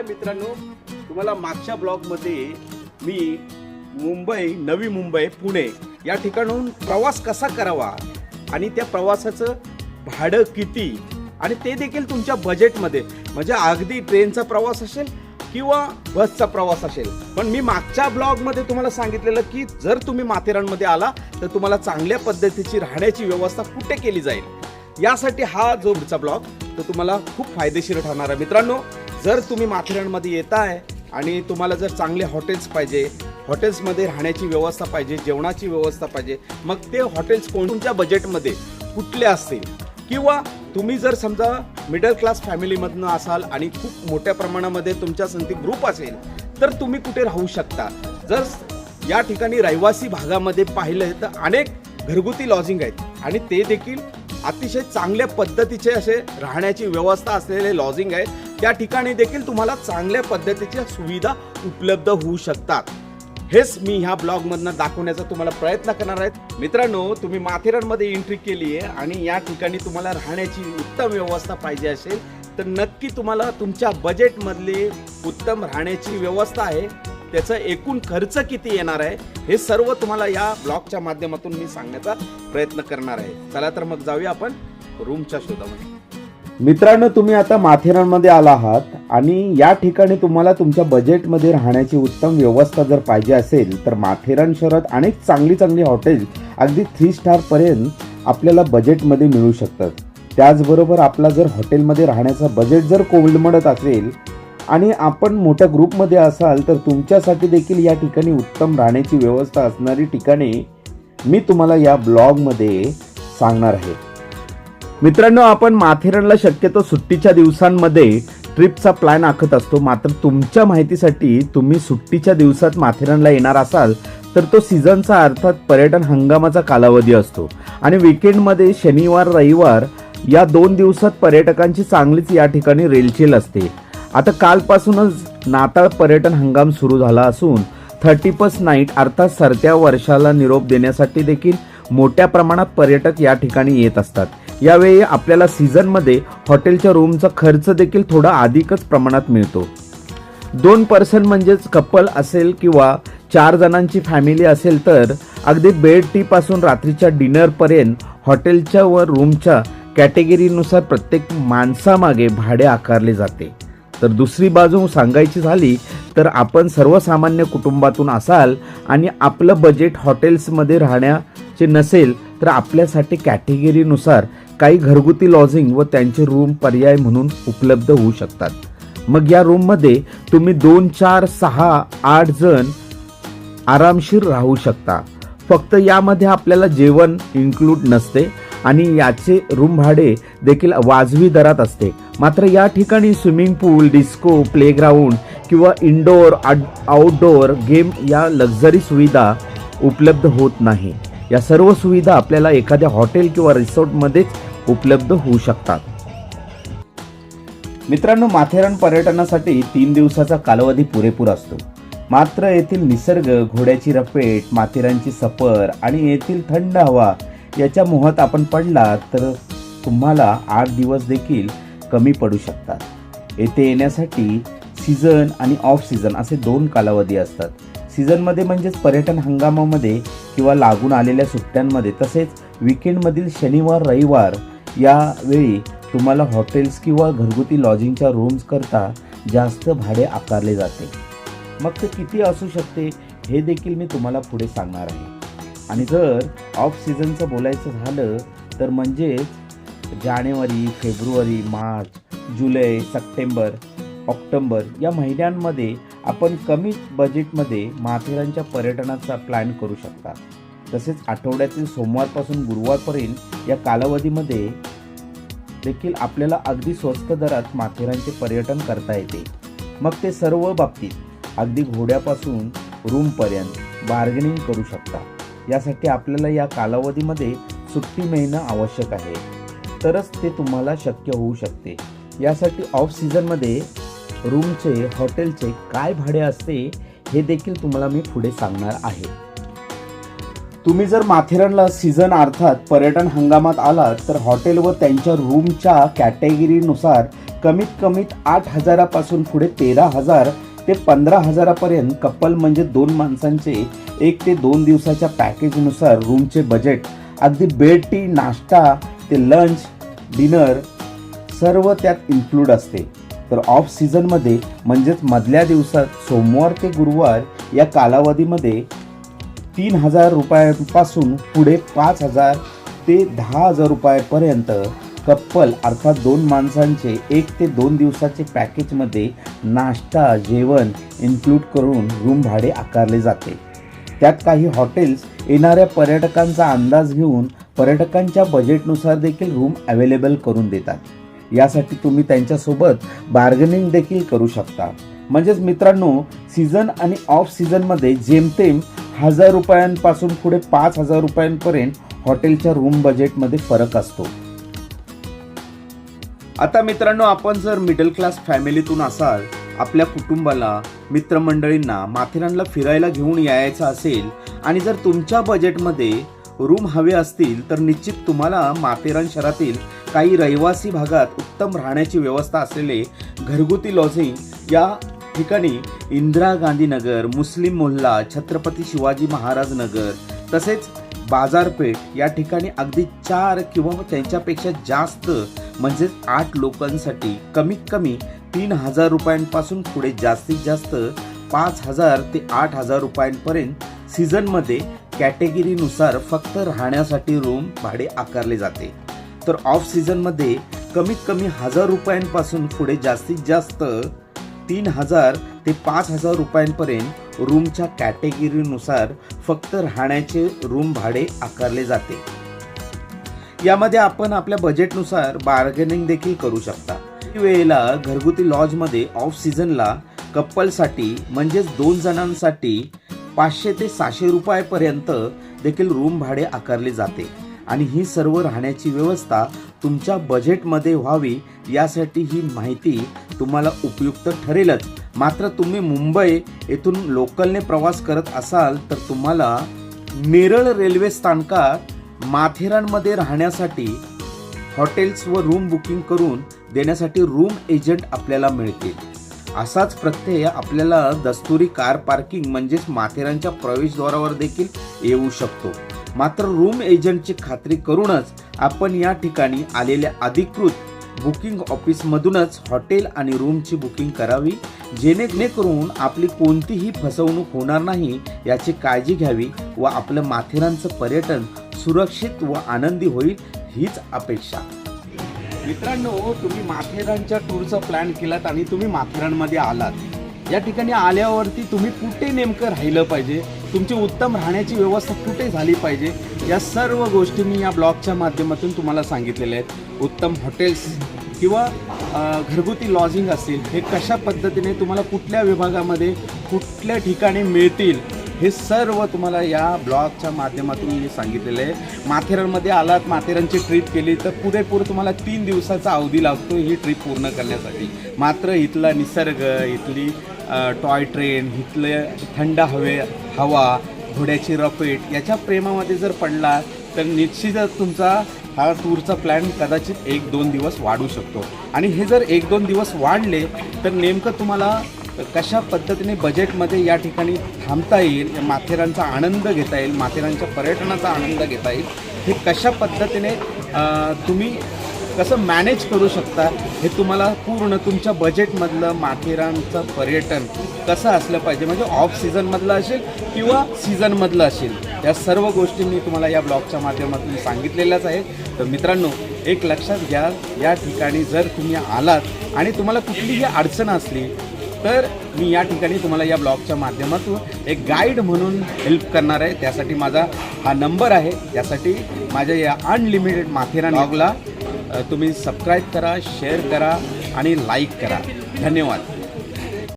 मित्रांनो, तुम्हाला मागच्या ब्लॉगमध्ये मी नवी मुंबई पुणे या ठिकाणाहून प्रवास कसा करावा आणि त्या प्रवासाचं भाडं किती आणि ते देखील तुमच्या बजेटमध्ये, म्हणजे अगदी ट्रेनचा प्रवास असेल किंवा बसचा प्रवास असेल. पण मी मागच्या ब्लॉगमध्ये तुम्हाला सांगितलेलं की जर तुम्ही माथेरानमध्ये आला तर तुम्हाला चांगल्या पद्धतीची राहण्याची व्यवस्था कुठे केली जाईल, यासाठी हा जो पुढचा ब्लॉग तो तुम्हाला खूप फायदेशीर ठरणार आहे. मित्रांनो, जर तुम्ही माथेरानमध्ये येताय आणि तुम्हाला जर चांगले हॉटेल्स पाहिजे, हॉटेल्समध्ये राहण्याची व्यवस्था पाहिजे, जेवणाची व्यवस्था पाहिजे, मग ते हॉटेल्स कोणत्या बजेटमध्ये कुठले असतील, किंवा तुम्ही जर समजा मिडल क्लास फॅमिलीमधनं असाल आणि खूप मोठ्या प्रमाणामध्ये तुमच्या संगती ग्रुप असेल तर तुम्ही कुठे राहू शकता. जर या ठिकाणी रहिवासी भागामध्ये पाहिलं तर अनेक घरगुती लॉजिंग आहेत आणि ते देखील अतिशय चांगल्या पद्धतीचे असे राहण्याची व्यवस्था असलेले लॉजिंग आहे. त्या ठिकाणी देखील तुम्हाला चांगल्या पद्धतीच्या सुविधा उपलब्ध होऊ शकतात. हेच मी ह्या ब्लॉगमधनं दाखवण्याचा तुम्हाला प्रयत्न करणार आहे. मित्रांनो, तुम्ही माथेरानमध्ये एंट्री केली आहे आणि या ठिकाणी तुम्हाला राहण्याची उत्तम व्यवस्था पाहिजे असेल तर नक्की तुम्हाला तुमच्या बजेटमधली उत्तम राहण्याची व्यवस्था आहे, त्याचा एकूण खर्च किती येणार आहे हे सर्व तुम्हाला या ब्लॉगच्या माध्यमातून मी सांगण्याचा प्रयत्न करणार आहे. चला तर मग जाऊया आपण रूमच्या शोधामध्ये. मित्रांनो, तुम्ही आता माथेरानमध्ये आला आहात आणि या ठिकाणी तुम्हाला तुमच्या बजेटमध्ये राहण्याची उत्तम व्यवस्था जर पाहिजे असेल तर माथेरान शहरात अनेक चांगली हॉटेल अगदी 3 स्टार पर्यंत आपल्याला बजेटमध्ये मिळू शकतात. त्याचबरोबर आपला जर हॉटेलमध्ये राहण्याचा बजेट जर कोलमडत असेल आणि आपण मोठ्या ग्रुपमध्ये असाल तर तुमच्यासाठी देखील या ठिकाणी उत्तम राहण्याची व्यवस्था असणारी ठिकाणे मी तुम्हाला या ब्लॉगमध्ये सांगणार आहे. मित्रांनो, आपण माथेरानला शक्यतो सुट्टीच्या दिवसांमध्ये ट्रिपचा प्लॅन आखत असतो. मात्र तुमच्या माहितीसाठी तुम्ही सुट्टीच्या दिवसात माथेरानला येणार असाल तर तो सीझनचा अर्थात पर्यटन हंगामाचा कालावधी असतो आणि विकेंडमध्ये शनिवार रविवार या 2 दिवसात पर्यटकांची चांगलीच या ठिकाणी रेलचेल असते. आता कालपासूनच नाताळ पर्यटन हंगाम सुरू झाला असून 31st नाईट अर्थात सरत्या वर्षाला निरोप देण्यासाठी देखील मोठ्या प्रमाणात पर्यटक या ठिकाणी येत असतात. यावेळी आपल्याला सीझनमध्ये हॉटेलच्या रूमचा खर्च देखील थोडा अधिकच प्रमाणात मिळतो. 2 पर्सन म्हणजेच कपल असेल किंवा 4 जणांची फॅमिली असेल तर अगदी बेड टी पासून रात्रीच्या डिनरपर्यंत हॉटेलच्या व रूमच्या कॅटेगरीनुसार प्रत्येक माणसामागे भाडे आकारले जाते. तर दुसरी बाजू सांगायची झाली तर आपण सर्वसामान्य कुटुंबातून असाल आणि आपलं बजेट हॉटेल्समध्ये राहण्याचे नसेल तर आपल्यासाठी कॅटेगरीनुसार काही घरगुती लॉजिंग व त्यांचे रूम पर्याय म्हणून उपलब्ध होऊ शकतात. मग या रूममध्ये तुम्ही 2, 4, 6, 8 जण आरामशीर राहू शकता. फक्त यामध्ये आपल्याला जेवण इन्क्लूड नसते आणि याचे रूम भाडे देखील वाजवी दरात असते. मात्र या ठिकाणी स्विमिंग पूल, डिस्को, प्लेग्राऊंड किंवा इनडोअर आउटडोअर गेम या लक्झरी सुविधा उपलब्ध होत नाही. या सर्व सुविधा आपल्याला एखाद्या हॉटेल किंवा रिसॉर्टमध्येच उपलब्ध होऊ शकतात. मित्रांनो, माथेरान पर्यटनासाठी 3 दिवसाचा कालावधी पुरेपूर असतो. मात्र येथील निसर्ग, घोड्याची रपेट, माथेरानची सफर आणि येथील थंड हवा याच्या मोहात आपण पडला तर तुम्हाला 8 दिवस देखील कमी पडू शकतात. येथे येण्यासाठी सीझन आणि ऑफ सीझन असे 2 कालावधी असतात. सीझनमध्ये म्हणजेच पर्यटन हंगामामध्ये किंवा लागून आलेल्या सुट्ट्यांमध्ये, तसेच विकेंडमधील शनिवार रविवार यावेळी तुम्हाला हॉटेल्स किंवा घरगुती लॉजिंगच्या रूम्स करता जास्त भाडे आकारले जाते. मग ते किती असू शकते हे देखील मी तुम्हाला पुढे सांगणार आहे. आणि जर ऑफ सीझनचं बोलायचं झालं तर म्हणजेच जानेवारी, फेब्रुवारी, मार्च, जुलै, सप्टेंबर, ऑक्टोबर या महिन्यांमध्ये आपण कमी बजेटमध्ये माथेरानच्या पर्यटनाचा प्लॅन करू शकता. तसेच आठवड्यातील सोमवारपासून गुरुवारपर्यंत या कालावधीमध्ये देखील आपल्याला अगदी स्वस्त दरात माथेरानचे पर्यटन करता येते. मग ते सर्व बाबतीत अगदी घोड्यापासून रूमपर्यंत बार्गेनिंग करू शकता. यासाठी आपल्याला या कालावधीमध्ये सुट्टी मिळणं आवश्यक आहे, तरच ते तुम्हाला शक्य होऊ शकते. यासाठी ऑफ सीझनमध्ये रूमचे, हॉटेलचे काय भाडे असते हे देखील तुम्हाला मी पुढे सांगणार आहे. तुम्ही जर माथेरानला सीझन अर्थात पर्यटन हंगामात आलात तर हॉटेल व त्यांच्या रूमच्या कॅटेगरीनुसार कमीत कमीत 8,000पासून पुढे 13,000 ते 15,000पर्यंत कपल म्हणजे 2 माणसांचे 1 ते 2 दिवसाच्या पॅकेजनुसार रूमचे बजेट अगदी बेड टी नाश्ता ते लंच डिनर सर्व त्यात इन्क्लूड असते. तर ऑफ सीझनमध्ये म्हणजेच मधल्या दिवसात सोमवार ते गुरुवार या कालावधीमध्ये 3,000 रुपयांपासून पुढे 5,000 ते 10,000 रुपयापर्यंत कप्पल अर्थात 2 माणसांचे 1 ते 2 दिवसाचे पॅकेजमध्ये नाश्ता जेवण इन्क्लूड करून रूम भाडे आकारले जाते. त्यात काही हॉटेल्स येणाऱ्या पर्यटकांचा अंदाज घेऊन पर्यटकांच्या बजेटनुसार देखील रूम अवेलेबल करून देतात. यासाठी तुम्ही त्यांच्यासोबत बार्गेनिंग देखील करू शकता. म्हणजेच मित्रांनो, सीझन आणि ऑफ सीझनमध्ये जेमतेम 1,000 रुपयांपासून पुढे 5,000 रुपयांपर्यंत हॉटेलच्या रूम बजेटमध्ये फरक असतो. आता मित्रांनो, आपण जर मिडल क्लास फॅमिलीतून असाल, आपल्या कुटुंबाला मित्रमंडळींना माथेरानला फिरायला घेऊन यायचं असेल आणि जर तुमच्या बजेटमध्ये रूम हवे असतील तर निश्चित तुम्हाला माथेरान शहरातील काही रहिवासी भागात उत्तम राहण्याची व्यवस्था असलेले घरगुती लॉजिंग या ठिकाणी इंदिरा गांधी नगर, मुस्लिम मोहल्ला, छत्रपती शिवाजी महाराज नगर तसेच बाजारपेठ या ठिकाणी अगदी 4 किंवा त्यांच्यापेक्षा जास्त म्हणजेच 8 लोकांसाठी कमीत कमी 3,000 रुपयांपासून पुढे जास्तीत जास्त 5,000 ते 8,000 रुपयांपर्यंत सीझनमध्ये कॅटेगरीनुसार फक्त राहण्यासाठी रूम भाडे आकारले जाते. तर ऑफ सीझनमध्ये कमीत कमी 1,000 रुपयांपासून पुढे जास्तीत जास्त 3,000 ते 5,000 रुपयांपर्यंत रूमच्या कॅटेगरीनुसार फक्त राहण्याचे रूम भाडे आकारले जाते. यामध्ये आपण आपल्या बजेटनुसार बार्गेनिंग देखील करू शकता. वेळेला घरगुती लॉजमध्ये ऑफ सीझनला कपलसाठी म्हणजेच 2 जणांसाठी 500 ते 600 रुपयापर्यंत देखील रूम भाडे आकारले जाते आणि ही सर्व राहण्याची व्यवस्था तुमच्या बजेटमध्ये व्हावी यासाठी ही माहिती तुम्हाला उपयुक्त ठरेलच. मात्र तुम्ही मुंबई येथून लोकलने प्रवास करत असाल तर तुम्हाला नेरळ रेल्वे स्थानकात माथेरानमध्ये राहण्यासाठी हॉटेल्स व रूम बुकिंग करून देण्यासाठी रूम एजंट आपल्याला मिळतील. असाच प्रत्यय आपल्याला दस्तुरी कार पार्किंग म्हणजेच माथेरानच्या प्रवेशद्वारावर देखील येऊ शकतो. मात्र रूम एजंटची खात्री करूनच आपण या ठिकाणी आलेल्या अधिकृत बुकिंग ऑफिसमधूनच हॉटेल आणि रूमची बुकिंग करावी, जेणेकरून आपली कोणतीही फसवणूक होणार नाही याची काळजी घ्यावी व आपलं माथेरानचं पर्यटन सुरक्षित व आनंदी होईल हीच अपेक्षा. मित्रांनो, तुम्ही माथेरानच्या टूरचा प्लॅन केलात आणि तुम्ही माथेरानमध्ये आलात. या ठिकाणी आल्यावरती तुम्ही कुठे नेमकं राहिलं पाहिजे, तुमची उत्तम राहण्याची व्यवस्था कुठे झाली पाहिजे, या सर्व गोष्टी मी या ब्लॉगच्या माध्यमातून तुम्हाला सांगितलेल्या आहेत. उत्तम हॉटेल्स किंवा घरगुती लॉजिंग असेल, हे कशा पद्धतीने तुम्हाला कुठल्या विभागामध्ये कुठल्या ठिकाणी मिळतील हे सर्व तुम्हाला या ब्लॉगच्या माध्यमातून मी सांगितलेलं आहे. माथेरानमध्ये आलात, माथेरानची ट्रिप केली तर पुरेपूर तुम्हाला 3 दिवसाचा अवधी लागतो ही ट्रिप पूर्ण करण्यासाठी. मात्र इथला निसर्ग, इथली टॉय ट्रेन, इथले थंड हवा, घोड्याची रपेट याच्या प्रेमामध्ये जर पडला तर निश्चितच तुमचा हा टूरचा प्लॅन कदाचित 1-2 दिवस वाढू शकतो. आणि हे जर 1-2 दिवस वाढले तर नेमकं तुम्हाला कशा पद्धतीने बजेटमध्ये या ठिकाणी थांबता येईल, माथेरानचा आनंद घेता येईल, माथेरानच्या पर्यटनाचा आनंद घेता येईल, हे कशा पद्धतीने तुम्ही कसं मॅनेज करू शकता हे तुम्हाला पूर्ण तुमच्या बजेटमधलं माथेरानचं पर्यटन कसं असलं पाहिजे, म्हणजे ऑफ सीझनमधलं असेल किंवा सीझनमधलं असेल, या सर्व गोष्टी मी तुम्हाला या ब्लॉगच्या माध्यमातून सांगितलेल्याच आहेत. तर मित्रांनो, एक लक्षात घ्या, या ठिकाणी जर तुम्ही आलात आणि तुम्हाला कुठलीही अडचण असली तर मी या ठिकाणी तुम्हाला या ब्लॉगच्या माध्यमातून एक गाईड म्हणून हेल्प करणार आहे. त्यासाठी माझा हा नंबर आहे. त्यासाठी माझ्या या अनलिमिटेड माथेरान ब्लॉगला तुम्ही सबस्क्राईब करा, शेअर करा आणि लाईक करा. धन्यवाद.